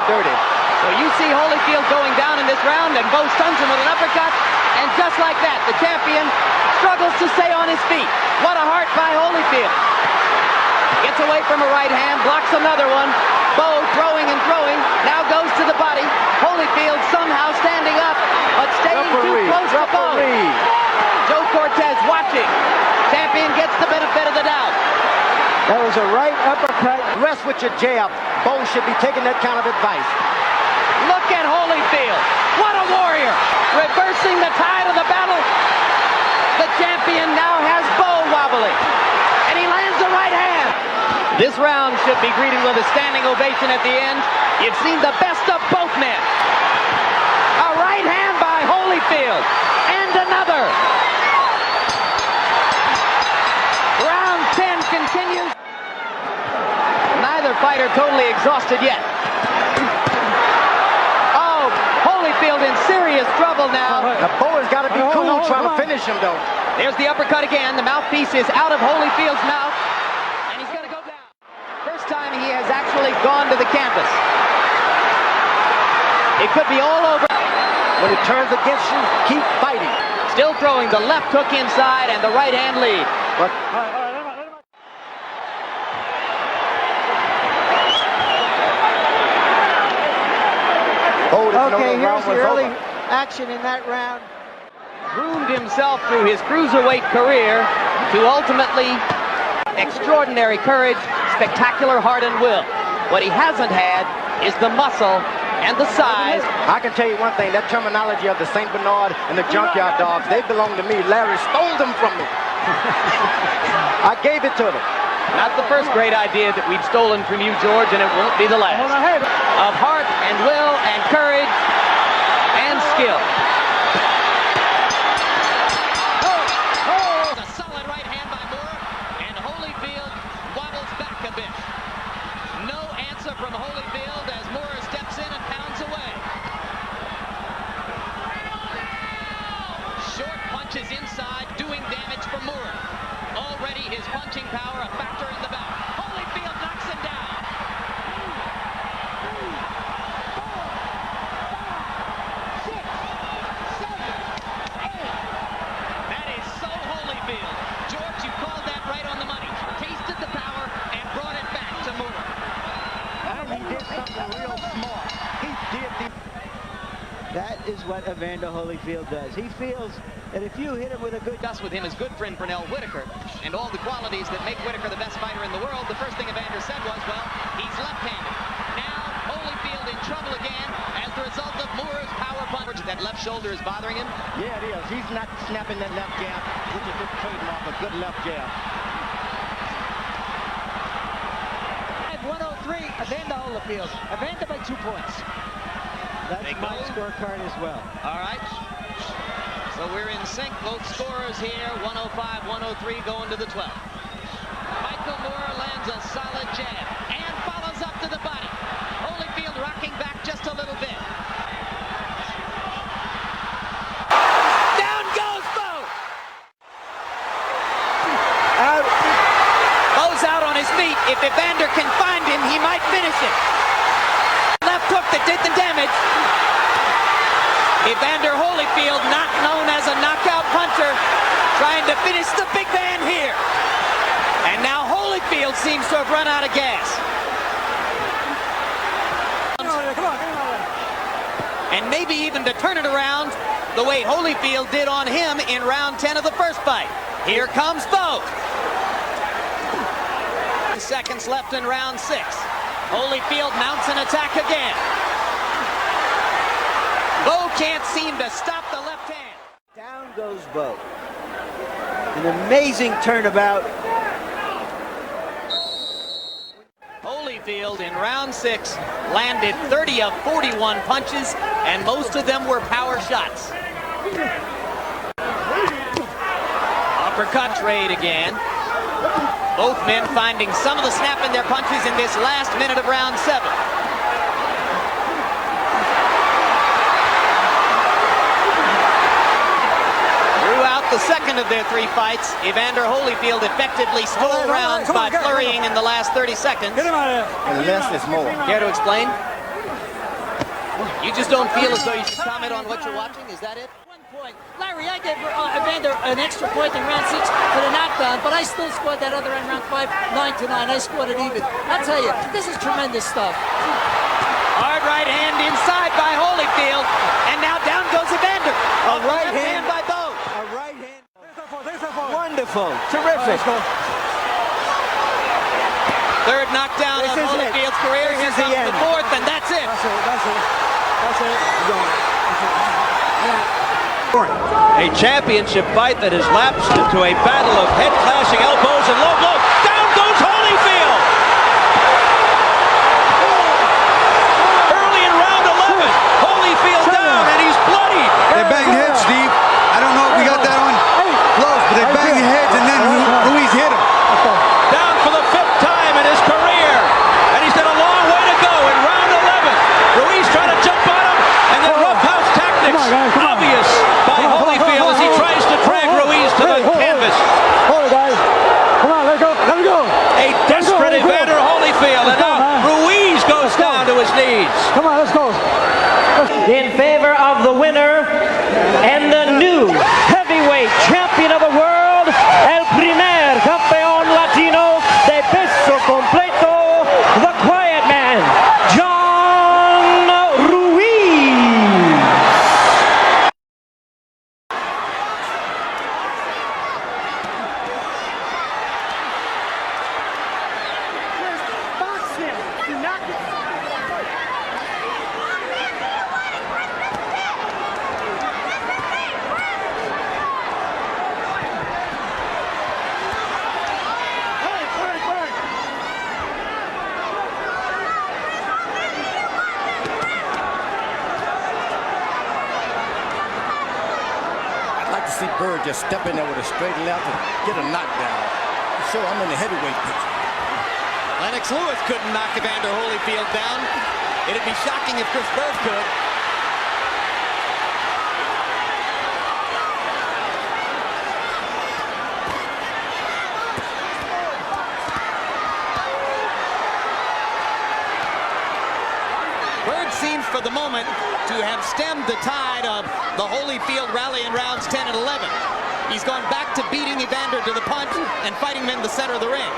dirty. So you see Holyfield going down in this round, and Bo stuns him with an uppercut, and just like that, the champion struggles to stay on his feet. What a heart by Holyfield. Gets away from a right hand, blocks another one. Bo throwing and throwing, now goes to the body. Holyfield somehow standing up, but staying too close to Bo. Joe Cortez watching. Champion gets the benefit of the doubt. That was a right uppercut. Rest with your jab. Bo should be taking that kind of advice. Look at Holyfield. What a warrior. Reversing the tide of the battle. The champion now has Bo wobbling. And he lands the right hand. This round should be greeted with a standing ovation at the end. You've seen the best of both men. A right hand by Holyfield. And another. Round 10 continues. Neither fighter totally exhausted yet. Oh, Holyfield in serious trouble now. The Bo has got to be cool trying to finish him, though. There's the uppercut again. The mouthpiece is out of Holyfield's mouth. And he's going to go down. First time he has actually gone to the canvas. It could be all over. When it turns against you, keep fighting. Still throwing the left hook inside and the right hand lead. But okay, here's the early action in that round. Groomed himself through his cruiserweight career to ultimately extraordinary courage, spectacular heart and will. What he hasn't had is the muscle and the size. I can tell you one thing, that terminology of the St. Bernard and the Junkyard Dogs, they belong to me. Larry stole them from me. I gave it to them. Not the first great idea that we've stolen from you, George, and it won't be the last. Of heart and will and courage and skill. A solid right hand by Moore, and Holyfield wobbles back a bit. No answer from Holyfield as Moore steps in and pounds away. Short punches inside, doing damage for Moore. Already his punching power a factor in the bout. Holyfield knocks him down. That is so Holyfield. George, you called that right on the money. Tasted the power and brought it back to Moore. And he did something real smart. He did the... That is what Evander Holyfield does. He feels that if you hit him with a good... Discuss with him his good friend Pernell Whitaker and all the qualities that make Whitaker the best fighter in the world. The first thing Evander said was, well, he's left-handed. Now Holyfield in trouble again as the result of Moore's power punch. That left shoulder is bothering him. Yeah, it is. He's not snapping that left jab, which is his trademark, a good left jab. At 103, Evander Holyfield. Evander by 2 points. That's my scorecard as well. All right. So we're in sync. Both scorers here. 105-103 going to the 12th. Michael Moore lands a solid jab and follows up to the body. Holyfield rocking back just a little bit. Down goes Bo! Out. Bo's out on his feet. If Evander can find him, he might finish it. Left hook that did the damage. Evander Holyfield, not known as a knockout puncher, trying to finish the big man here. And now Holyfield seems to have run out of gas. And maybe even to turn it around the way Holyfield did on him in round 10 of the first fight. Here comes Bo. Seconds left in round 6. Holyfield mounts an attack again. Bo can't seem to stop the left hand. Down goes Bo. An amazing turnabout. Holyfield in round 6 landed 30 of 41 punches, and most of them were power shots. Uppercut trade again. Both men finding some of the snap in their punches in this last minute of round 7. Throughout the second of their 3 fights, Evander Holyfield effectively stole rounds by flurrying in the last 30 seconds. And less is more. Care to explain? You just don't feel as though you should comment on what you're watching? Is that it? 1 point. Larry, I gave Evander an extra point in round 6 for the knockdown, but I still scored that other in round 5, 9-9. I scored it even. I'll tell you, this is tremendous stuff. Hard right hand inside by Holyfield, and now down goes Evander. A right hand by both. A right hand. Wonderful. Terrific. Third knockdown of Holyfield's career. Here comes the fourth, and that's it. That's it. A championship fight that has lapsed into a battle of head-clashing elbows and low blows. Down goes Holyfield! Early in round 11, Holyfield down, and he's bloody. They banged heads, Steve. I don't know if we got that on close, but they banged heads, and then Ruiz hit him. Down for the 5th time in his career, and he's got a long way to go in round 11. Ruiz trying to jump on him, and then roughhouse tactics obvious by Holyfield as he tries to drag Ruiz to the canvas. Hold it, guys. Come on, let him go. A desperate Evander Holyfield, and now Ruiz goes down to his knees. Come on, let's go. In favor of the winner and the new heavyweight champion of the world, el primer campeón latino de peso completo, the quiet man, John Ruiz. Box him. Do not. I'd like to see Bird just step in there with a straight left and get a knockdown. So I'm in the heavyweight picture. Lennox Lewis couldn't knock Evander Holyfield down. It'd be shocking if Chris Bird could. Bird seems for the moment to have stemmed the tide of the Holyfield rally in rounds 10 and 11. He's gone back to beating Evander to the punch and fighting him in the center of the ring.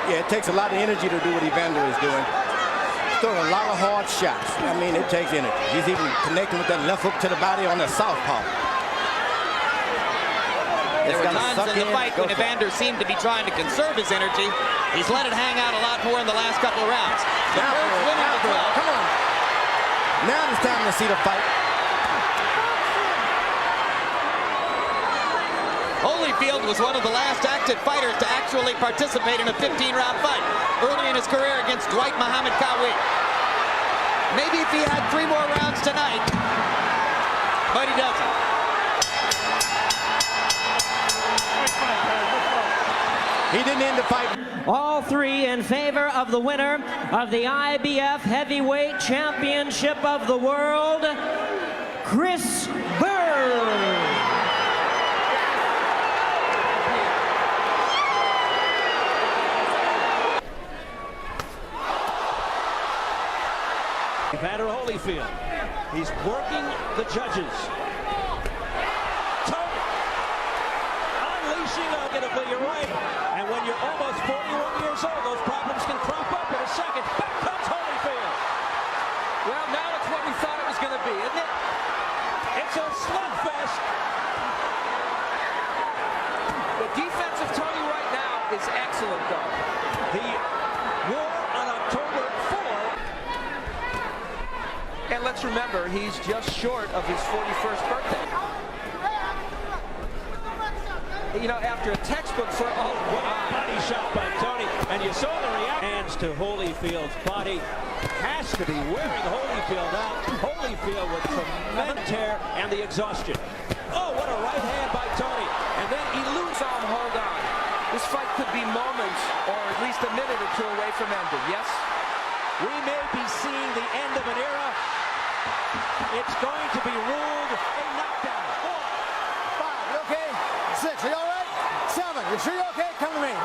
Yeah, it takes a lot of energy to do what Evander is doing. He's throwing a lot of hard shots. I mean, it takes energy. He's even connecting with that left hook to the body on the southpaw. There were times in the fight when Evander seemed to be trying to conserve his energy. He's let it hang out a lot more in the last couple of rounds. The Bird's winning the 12. Come on. Now it's time to see the fight. Holyfield was one of the last active fighters to actually participate in a 15-round fight early in his career against Dwight Muhammad Qawi. Maybe if he had 3 more rounds tonight, but he doesn't. He didn't end the fight. All 3 in favor of the winner of the IBF Heavyweight Championship of the World, Chris Bird. Evander Holyfield. He's working the judges. Tony. Unleashing negatively, you're right. And when you're almost 41 years old, those problems can crop up in a second. Back comes Holyfield. Well, now it's what we thought it was going to be, isn't it? It's a slugfest. The defense of Tony right now is excellent, though. The war on October 4. And let's remember, he's just short of his 41st birthday. You know, after a textbook for all body shot by Tony, and you saw the reaction. Hands to Holyfield's body. Has to be wearing Holyfield out. Holyfield with tremendous tear and the exhaustion. Oh, what a right hand by Tony. And then he loses on. Hold on. This fight could be moments or at least a minute or 2 away from ending. Yes? We may be seeing the end of an era. It's going to be ruled a knockdown. 4, 5, you okay? 6, are you all right? 7, you sure you're okay? Come to me. 8.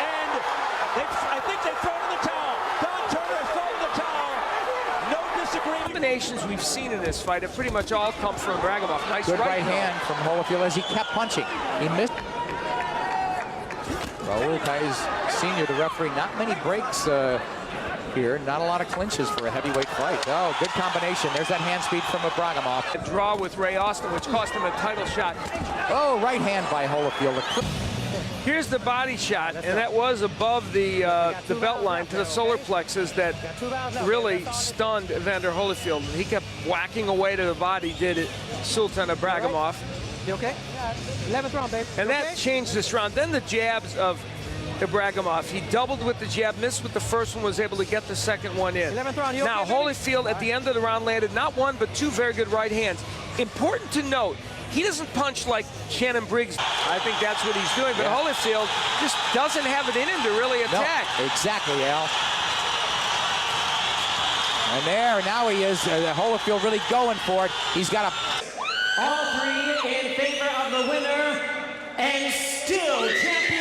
And I think they've thrown in the towel. Don Turner has combinations we've seen in this fight have pretty much all come from Bragamoff. Nice Good right right hand from Holyfield as he kept punching. He missed. Raul Kais Sr., the referee, not many breaks here. Not a lot of clinches for a heavyweight fight. Oh, good combination. There's that hand speed from Bragamoff. A draw with Ray Austin, which cost him a title shot. Oh, right hand by Holyfield. Here's the body shot, and that was above the belt line to the solar plexus that really stunned Evander Holyfield. He kept whacking away to the body, did it, Sultan Bragamoff. You okay? 11th round, babe. And that changed this round. Then the jabs of Bragamoff. He doubled with the jab, missed with the first one, was able to get the second one in. 11th round, now, Holyfield at the end of the round landed not one, but two very good right hands. Important to note, he doesn't punch like Shannon Briggs. I think that's what he's doing, but Holyfield just doesn't have it in him to really attack. No, exactly, Al. And there, now he is, Holyfield really going for it. He's got a... All three in favor of the winner and still champion.